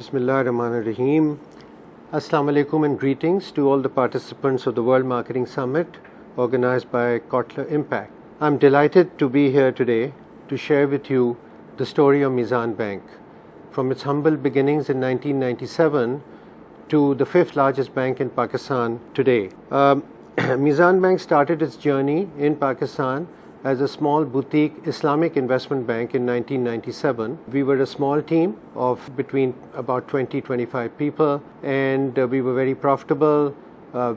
Bismillahirrahmanirrahim. Assalamu alaikum and greetings to all the participants of the World Marketing Summit organized by Kotler Impact. I'm delighted to be here today to share with you the story of Meezan Bank, from its humble beginnings in 1997 to the fifth largest bank in Pakistan today. Meezan Bank started its journey in Pakistan as a small boutique Islamic investment bank in 1997. We were a small team of between about 20-25 people, and we were very profitable.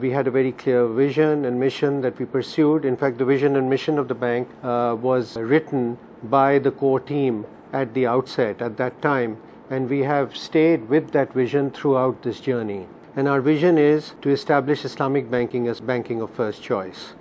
We had a very clear vision and mission that we pursued. In fact, the vision and mission of the bank was written by the core team at the outset at that time, and we have stayed with that vision throughout this journey. And our vision is to establish Islamic banking as banking of first choice.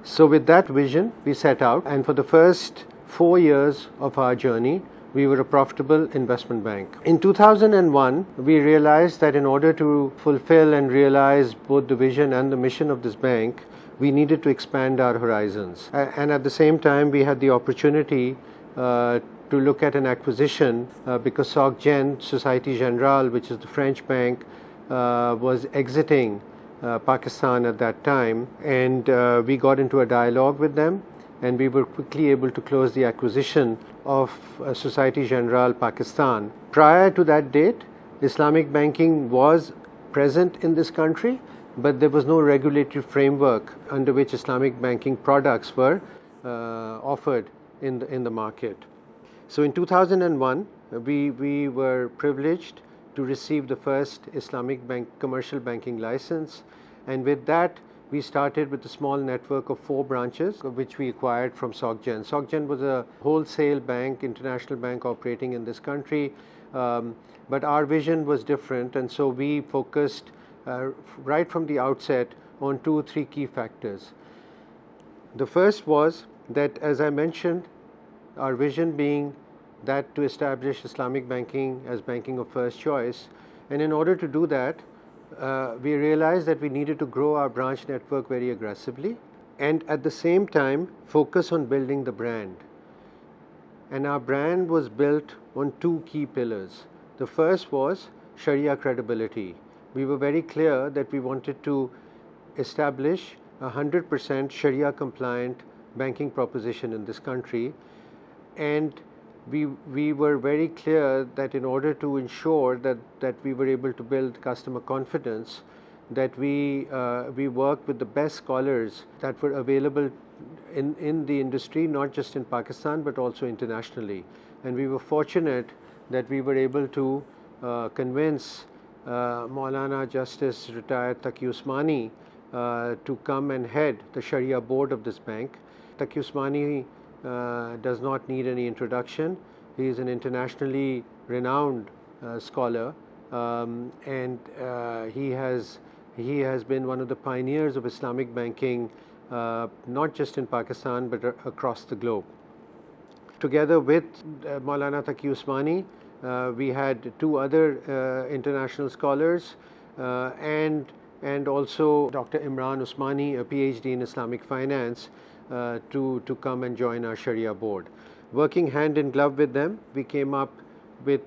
So with that vision, we set out, and for the first 4 years of our journey, we were a profitable investment bank. In 2001, we realized that in order to fulfill and realize both the vision and the mission of this bank, we needed to expand our horizons. And at the same time, we had the opportunity to look at an acquisition because Soc Gen, Société Générale, which is the French bank, was exiting Pakistan at that time, and we got into a dialogue with them, and we were quickly able to close the acquisition of Société Générale Pakistan. Prior to that date, Islamic banking was present in this country, but there was no regulatory framework under which Islamic banking products were offered in the market. So in 2001, we were privileged to receive the first Islamic bank commercial banking license, and with that we started with a small network of 4 branches which we acquired from Soc Gen. Soc Gen was a wholesale bank, international bank operating in this country, but our vision was different, and so we focused right from the outset on 2 or 3 key factors. The first was that, as I mentioned, our vision being that to establish Islamic banking as banking of first choice, and in order to do that, we realized that we needed to grow our branch network very aggressively and at the same time focus on building the brand. And our brand was built on 2 key pillars. The first was Sharia credibility. We were very clear that we wanted to establish a 100% Sharia compliant banking proposition in this country, and we were very clear that in order to ensure that we were able to build customer confidence, that we worked with the best scholars that were available in the industry, not just in Pakistan but also internationally. And we were fortunate that we were able to convince Maulana Justice retired Taqi Usmani to come and head the Sharia board of this bank. Taqi Usmani does not need any introduction. He is an internationally renowned scholar, and he has been one of the pioneers of Islamic banking, not just in Pakistan but across the globe. Together with Maulana Taqi Usmani, we had 2 other international scholars, and also Dr. Imran Usmani, a PhD in Islamic finance, to come and join our Sharia board. Working hand in glove with them, we came up with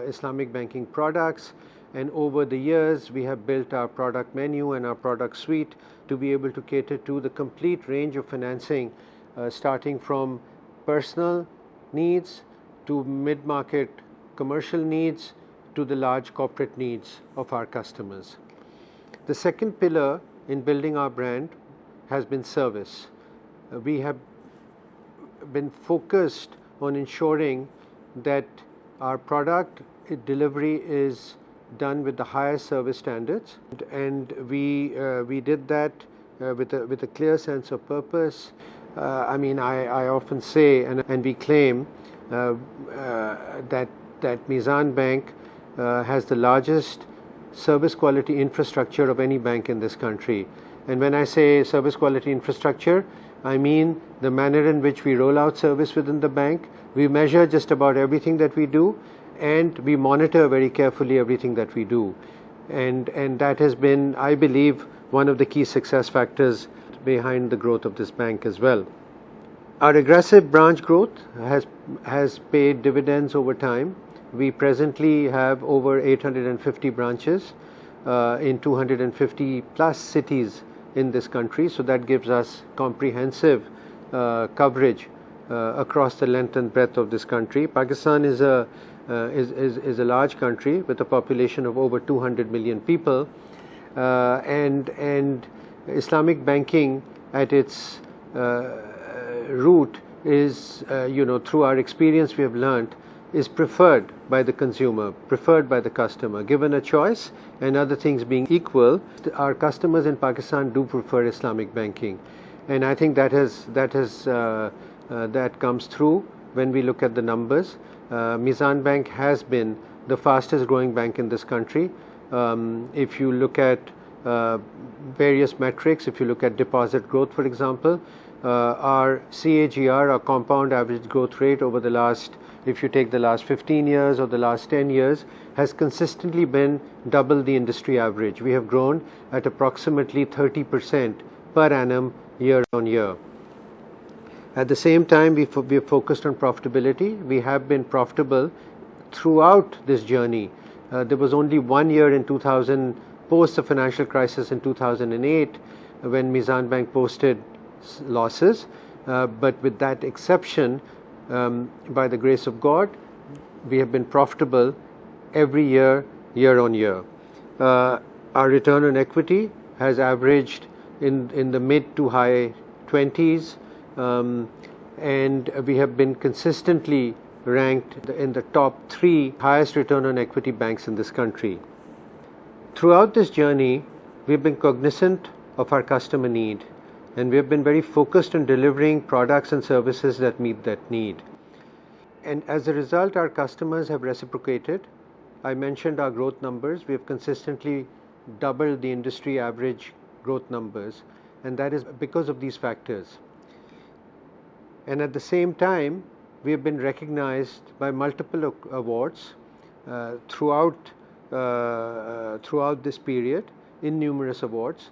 Islamic banking products, and over the years we have built our product menu and our product suite to be able to cater to the complete range of financing, starting from personal needs to mid-market commercial needs to the large corporate needs of our customers. The second pillar in building our brand has been service. We have been focused on ensuring that our product delivery is done with the highest service standards, and we did that with a clear sense of purpose. I often say and we claim that Meezan Bank has the largest service quality infrastructure of any bank in this country. And when I say service quality infrastructure, I mean the manner in which we roll out service within the bank. We measure just about everything that we do, and we monitor very carefully everything that we do. And that has been, I believe, one of the key success factors behind the growth of this bank as well. Our aggressive branch growth has paid dividends over time. We presently have over 850 branches in 250 plus cities in this country, so that gives us comprehensive coverage across the length and breadth of this country. Pakistan is a large country with a population of over 200 million people, and Islamic banking at its root is, through our experience we have learnt, is preferred by the consumer, preferred by the customer. Given a choice and other things being equal, our customers in Pakistan do prefer Islamic banking, and I think that comes through when we look at the numbers. Meezan Bank has been the fastest growing bank in this country. If you look at various metrics, if you look at deposit growth, for example, our CAGR, our compound average growth rate over the last, if you take the last 15 years or the last 10 years, has consistently been double the industry average. We have grown at approximately 30% per annum year on year. At the same time, we have focused on profitability. We have been profitable throughout this journey. There was only 1 year in 2000, post the financial crisis in 2008, when Meezan Bank posted losses. But with that exception, by the grace of God, we have been profitable every year, year on year. Our return on equity has averaged in the mid to high 20s. And we have been consistently ranked in the top 3 highest return on equity banks in this country. Throughout this journey, we've been cognizant of our customer need, and we have been very focused on delivering products and services that meet that need. And as a result, our customers have reciprocated. I mentioned our growth numbers. We have consistently doubled the industry average growth numbers, and that is because of these factors. And at the same time, we have been recognized by multiple awards throughout this period, in numerous awards.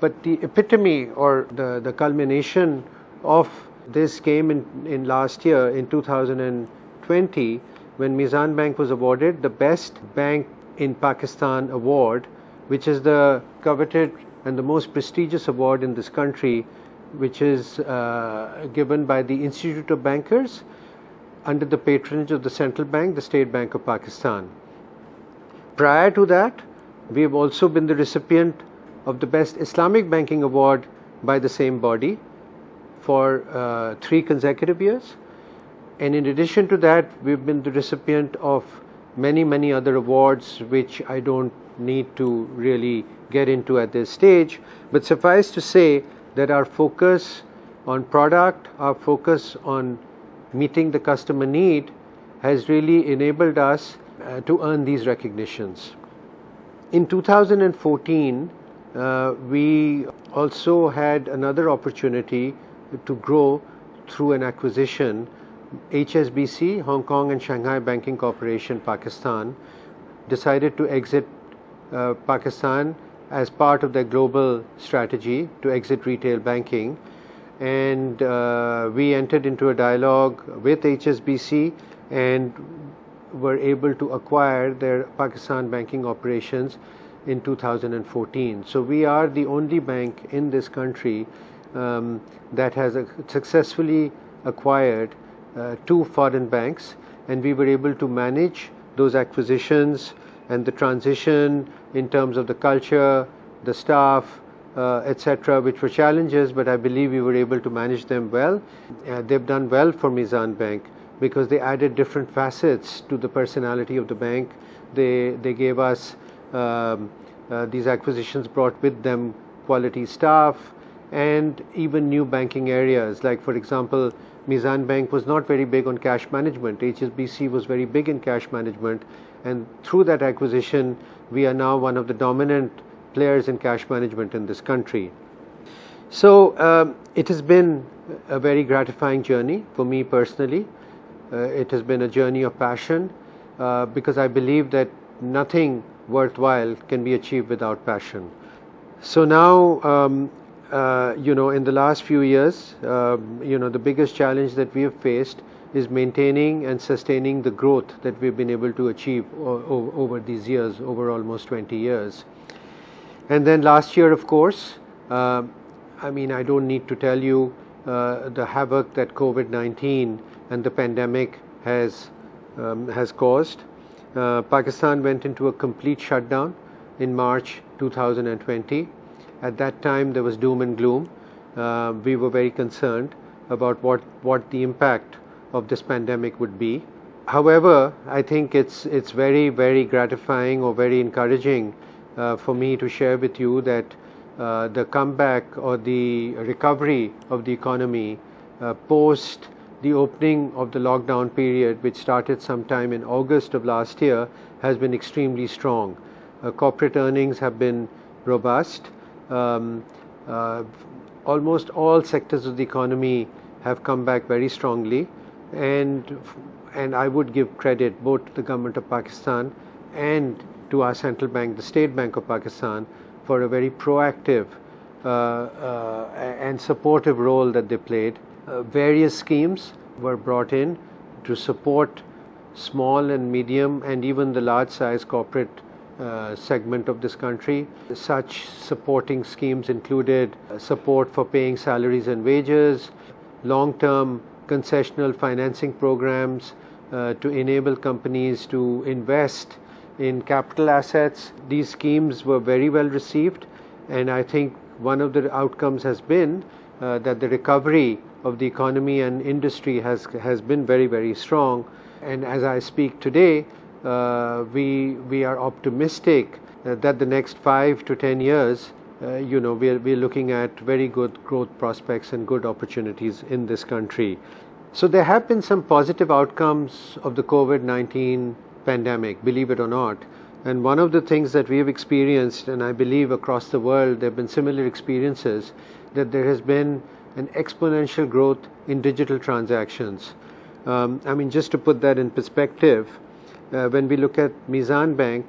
But the epitome, or the culmination of this came in last year, in 2020, when Meezan Bank was awarded the Best Bank in Pakistan award, which is the coveted and the most prestigious award in this country, which is given by the Institute of Bankers under the patronage of the Central Bank, the State Bank of Pakistan. Prior to that, we have also been the recipient of the Best Islamic Banking Award by the same body for 3 consecutive years. And in addition to that, we've been the recipient of many other awards, which I don't need to really get into at this stage. But suffice to say that our focus on product, our focus on meeting the customer need has really enabled us to earn these recognitions. In 2014, we also had another opportunity to grow through an acquisition. HSBC, Hong Kong and Shanghai Banking Corporation, Pakistan, decided to exit Pakistan as part of their global strategy to exit retail banking, and we entered into a dialogue with HSBC and were able to acquire their Pakistan banking operations in 2014. So we are the only bank in this country that has successfully acquired 2 foreign banks, and we were able to manage those acquisitions and the transition in terms of the culture, the staff, etc., which were challenges, but I believe we were able to manage them well. They've done well for Meezan Bank because they added different facets to the personality of the bank. They gave us, these acquisitions brought with them quality staff and even new banking areas. Like, for example, Meezan Bank was not very big on cash management. HSBC was very big in cash management, and through that acquisition, we are now one of the dominant players in cash management in this country. So it has been a very gratifying journey for me personally. It has been a journey of passion because I believe that nothing worthwhile can be achieved without passion. So now, in the last few years, the biggest challenge that we have faced is maintaining and sustaining the growth that we've been able to achieve over these years, over almost 20 years. And then last year, of course, I don't need to tell you the havoc that COVID-19 and the pandemic has caused. Pakistan went into a complete shutdown in March 2020. At that time, there was doom and gloom. We were very concerned about what the impact of this pandemic would be. However, I think it's very, very gratifying or very encouraging for me to share with you that the comeback or the recovery of the economy post the opening of the lockdown period, which started sometime in August of last year, has been extremely strong. Corporate earnings have been robust. Almost all sectors of the economy have come back very strongly, and I would give credit both to the government of Pakistan and to our central bank, the State Bank of Pakistan, for a very proactive and supportive role that they played. Various schemes were brought in to support small and medium and even the large size corporate segment of this country. Such supporting schemes included support for paying salaries and wages, long-term concessional financing programs to enable companies to invest in capital assets. These schemes were very well received, and I think one of the outcomes has been that the recovery of the economy and industry has been very, very strong. And as I speak today, we are optimistic that the next 5 to 10 years, we're looking at very good growth prospects and good opportunities in this country. So there have been some positive outcomes of the COVID-19 pandemic, believe it or not. And one of the things that we have experienced, and I believe across the world there have been similar experiences, that there has been an exponential growth in digital transactions. Just to put that in perspective, when we look at Meezan Bank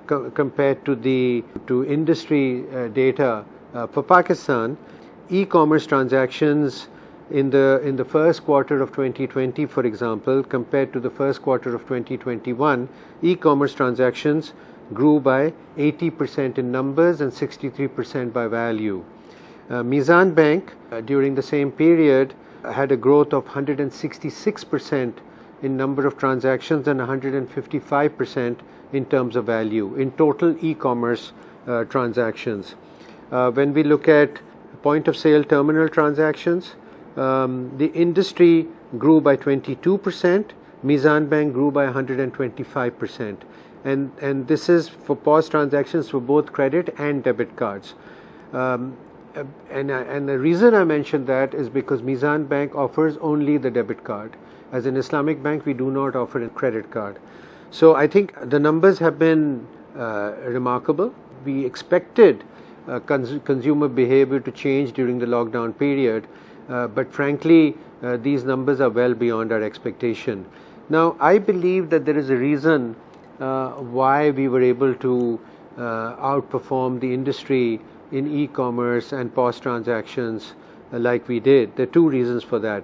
compared to industry data for Pakistan, e-commerce transactions in the first quarter of 2020, for example, compared to the first quarter of 2021, e-commerce transactions grew by 80% in numbers and 63% by value. Meezan Bank during the same period had a growth of 166% in number of transactions and 155% in terms of value in total e-commerce transactions. When we look at point of sale terminal transactions, the industry grew by 22%, Meezan Bank grew by 125%. And this is for POS transactions for both credit and debit cards. And the reason I mention that is because Meezan Bank offers only the debit card. As an Islamic bank, we do not offer a credit card. So I think the numbers have been remarkable. We expected consumer behavior to change during the lockdown period, but frankly, these numbers are well beyond our expectation. Now, I believe that there is a reason why we were able to outperform the industry in e-commerce and POS transactions like we did. There are two reasons for that.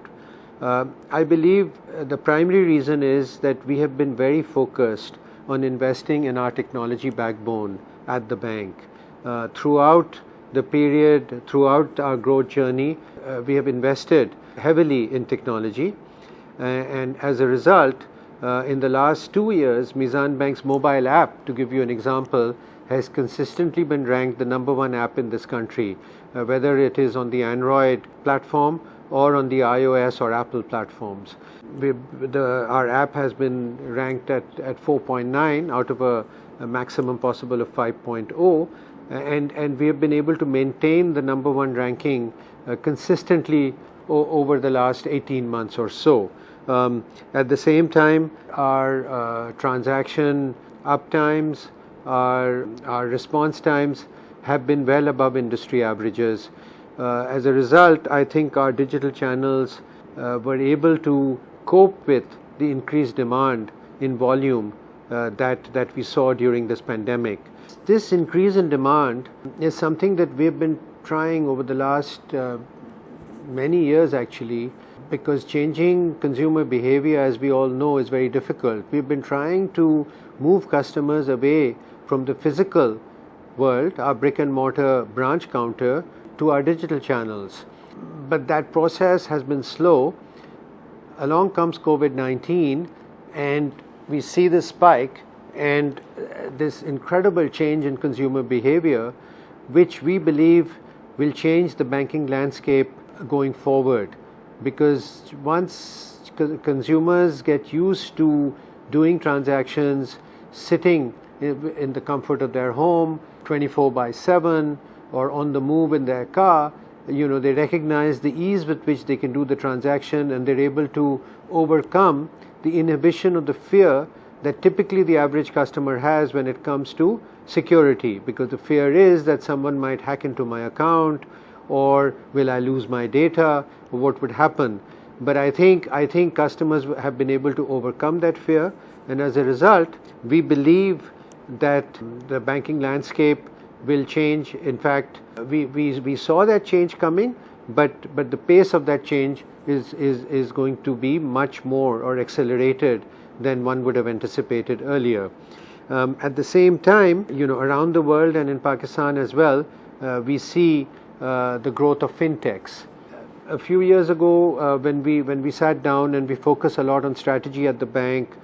I believe the primary reason is that we have been very focused on investing in our technology backbone at the bank. Throughout the period, throughout our growth journey, we have invested heavily in technology, and as a result, in the last 2 years, Meezan Bank's mobile app, to give you an example, has consistently been ranked the #1 app in this country, whether it is on the Android platform or on the iOS or Apple platforms. Our app has been ranked at 4.9 out of a maximum possible of 5.0, and we have been able to maintain the #1 ranking consistently over the last 18 months or so. At the same time, our transaction uptimes, our response times have been well above industry averages. As a result, I think our digital channels were able to cope with the increased demand in volume that we saw during this pandemic. This increase in demand is something that we've been trying over the last many years actually, because changing consumer behavior, as we all know, is very difficult. We've been trying to move customers away from the physical world, our brick and mortar branch counter, to our digital channels. But that process has been slow. Along comes COVID-19, and we see this spike and this incredible change in consumer behavior, which we believe will change the banking landscape going forward. Because once consumers get used to doing transactions sitting in the comfort of their home 24/7 or on the move in their car, they recognize the ease with which they can do the transaction, and they're able to overcome the inhibition of the fear that typically the average customer has when it comes to security, because the fear is that someone might hack into my account, or will I lose my data, or what would happen. But I think customers have been able to overcome that fear, and as a result, we believe that the banking landscape will change. In fact, we saw that change coming, but the pace of that change is going to be much more or accelerated than one would have anticipated earlier. At the same time, around the world and in Pakistan as well, we see the growth of fintechs. A few years ago, when we sat down and we focus a lot on strategy at the bank,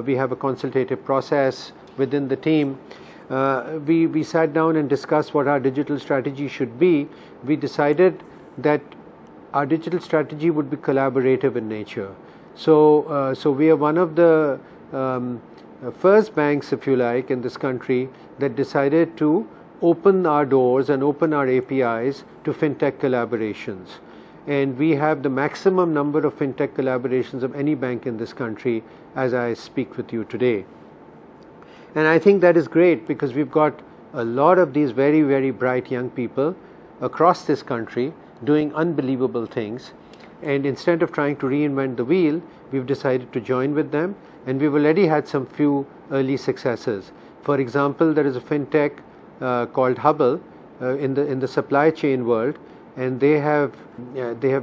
we have a consultative process within the team. We sat down and discussed what our digital strategy should be. We decided that our digital strategy would be collaborative in nature. So we are one of the first banks, if you like, in this country that decided to open our doors and open our APIs to fintech collaborations. And we have the maximum number of fintech collaborations of any bank in this country as I speak with you today. And I think that is great, because we've got a lot of these very, very bright young people across this country doing unbelievable things. And instead of trying to reinvent the wheel, we've decided to join with them, and we've already had some few early successes. For example, there is a fintech called Hubble in the supply chain world, and they have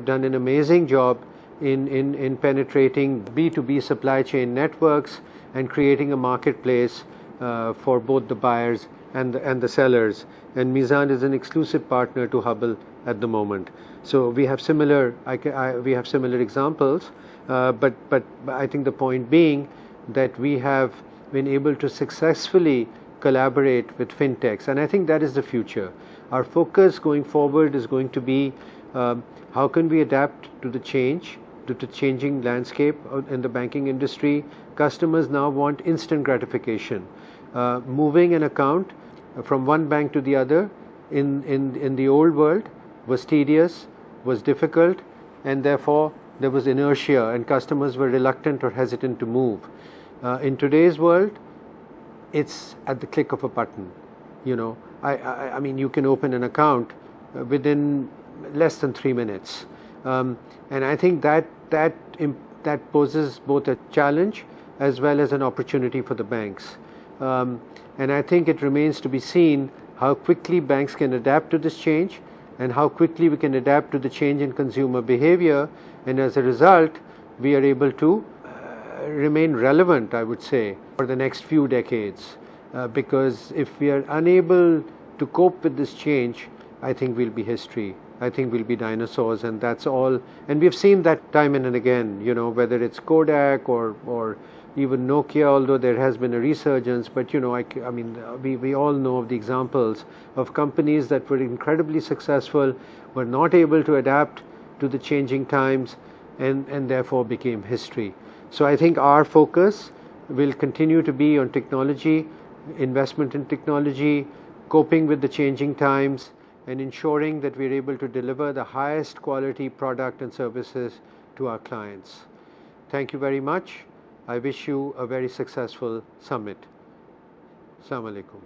done an amazing job in penetrating B2B supply chain networks and creating a marketplace for both the buyers and the sellers. And Meezan is an exclusive partner to Hubble at the moment. So we have similar examples, but I think the point being that we have been able to successfully collaborate with fintechs, and I think that is the future. Our focus going forward is going to be how can we adapt to the changing landscape in the banking industry. Customers now want instant gratification. Moving an account from one bank to the other in the old world was tedious, was difficult, and therefore there was inertia, and customers were reluctant or hesitant to move. In today's world, it's at the click of a button. I mean, you can open an account within less than 3 minutes, and I think that poses both a challenge as well as an opportunity for the banks. And I think it remains to be seen how quickly banks can adapt to this change, and how quickly we can adapt to the change in consumer behavior, and as a result, we are able to remain relevant, I would say, for the next few decades. Because if we are unable to cope with this change, I think we'll be history. I think we'll be dinosaurs, and that's all. And we've seen that time and again, whether it's Kodak or even Nokia, although there has been a resurgence. But I mean, we all know of the examples of companies that were incredibly successful, were not able to adapt to the changing times, and therefore became history. So I think our focus will continue to be on technology, investment in technology, coping with the changing times, and ensuring that we're able to deliver the highest quality product and services to our clients. Thank you very much. I wish you a very successful summit. Assalamu alaikum.